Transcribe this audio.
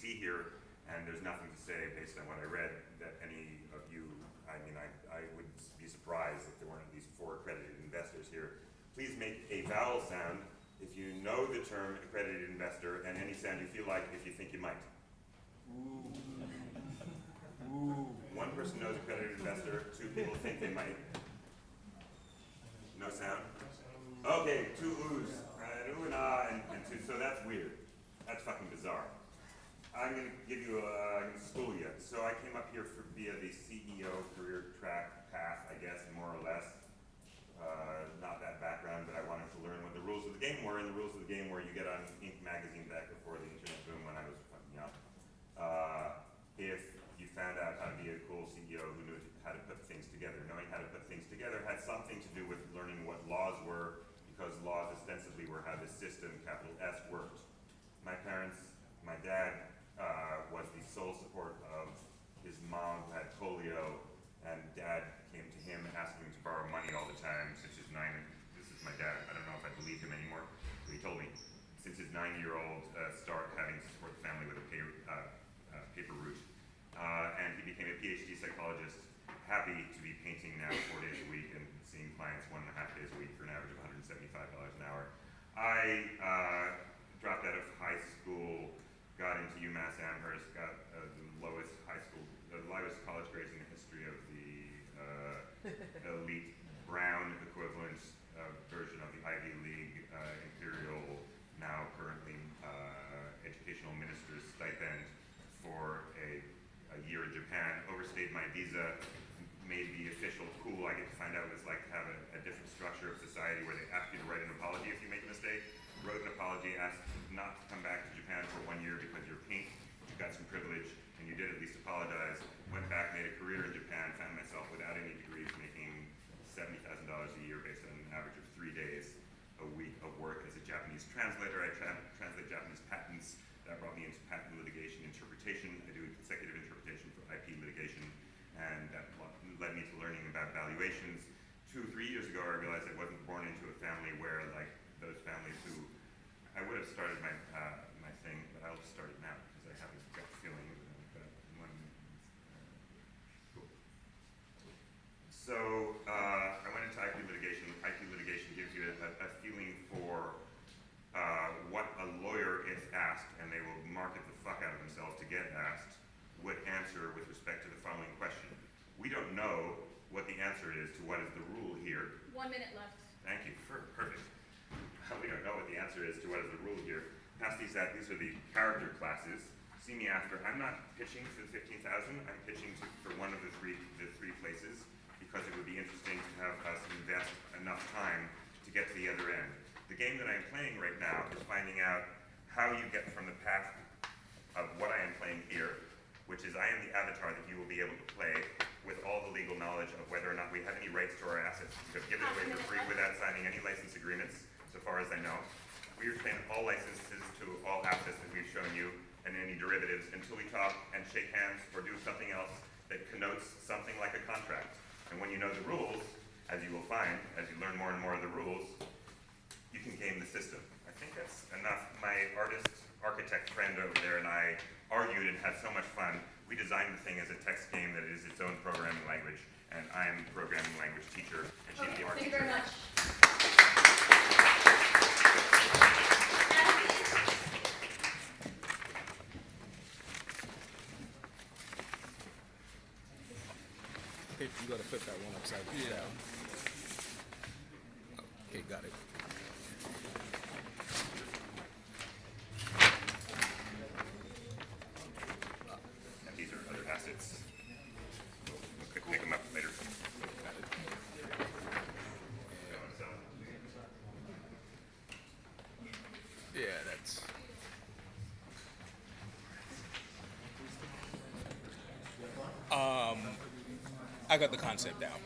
see here, and there's nothing to say based on what I read that any of you, I mean, I would be surprised if there weren't at least 4 accredited investors here. Please make a vowel sound if you know the term accredited investor, and any sound you feel like if you think you might. Ooh. Ooh. 1 person knows accredited investor, 2 people think they might. No sound? Okay, 2 oohs, an ooh and ah, and 2, so that's weird. That's fucking bizarre. I'm gonna give you I'm gonna school you. So I came up here via the CEO career track path, I guess, more or less. Not that background, but I wanted to learn what the rules of the game were, and the rules of the game were you get on Inc. magazine back before the internet boom when I was fucking young. If you found out how to be a cool CEO who knew how to put things together. Knowing how to put things together had something to do with learning what laws were, because laws ostensibly were how this system, capital S, worked. My parents, my dad was the sole support of his mom who had polio, and dad came to him asking him to borrow money all the time since his 9, this is my dad, I don't know if I believe him anymore, but he told me, since his 9-year-old start having to support the family with a paper route. And he became a PhD psychologist, happy to be painting now 4 days a week and seeing clients 1.5 days a week for an average of $175 an hour. I dropped out of high school, got into UMass Amherst, got the lowest college grades in the history of the elite Brown equivalent version of the Ivy League Imperial, now currently educational minister's stipend for a year in Japan, overstayed my visa, made the official cool. I get to find out what it's like to have a different structure of society where they ask you to write an apology if you make a mistake. Wrote an apology, asked not to come back to Japan for 1 year because you're pink, you got some privilege, and you did at least apologize. Went back, made a career in Japan, found myself without any degrees making $70,000 a year based on an average of 3 days a week of work as a Japanese translator. I translate Japanese patents. That brought me into patent litigation interpretation. I do consecutive interpretation for IP litigation, and that led me to learning about valuations. 2 or 3 years ago, I realized I wasn't born into a family where, like those families who, I would have started my my thing, but I'll start it now because I have a gut feeling that one. Cool. So I went into IP litigation. IP litigation gives you a feeling for what a lawyer, if asked, and they will market the fuck out of themselves to get asked, would answer with respect to the following question. We don't know what the answer is to what is the rule here. 1 minute left. Thank you. Perfect. We don't know what the answer is to what is the rule here. Past these are the character classes. See me after. I'm not pitching for the 15,000. I'm pitching for one of the three places because it would be interesting to have us invest enough time to get to the other end. The game that I'm playing right now is finding out how you get from the path of what I am playing here, which is I am the avatar that you will be able to play with all the legal knowledge of whether or not we have any rights to our assets. We have given away for free without signing any license agreements, so far as I know. We retain all licenses to all assets that we've shown you and any derivatives until we talk and shake hands or do something else that connotes something like a contract. And when you know the rules, as you will find, as you learn more and more of the rules, you can game the system. I think that's enough. My architect friend over there and I argued and had so much fun. We designed the thing as a text game that is its own programming language, and I am the programming language teacher, and she's the art Thank you teacher. very much. Okay, you gotta flip that one upside down. Okay, got it. And these are other assets. We'll pick them up later. Got it. Yeah, that's. I got the concept down.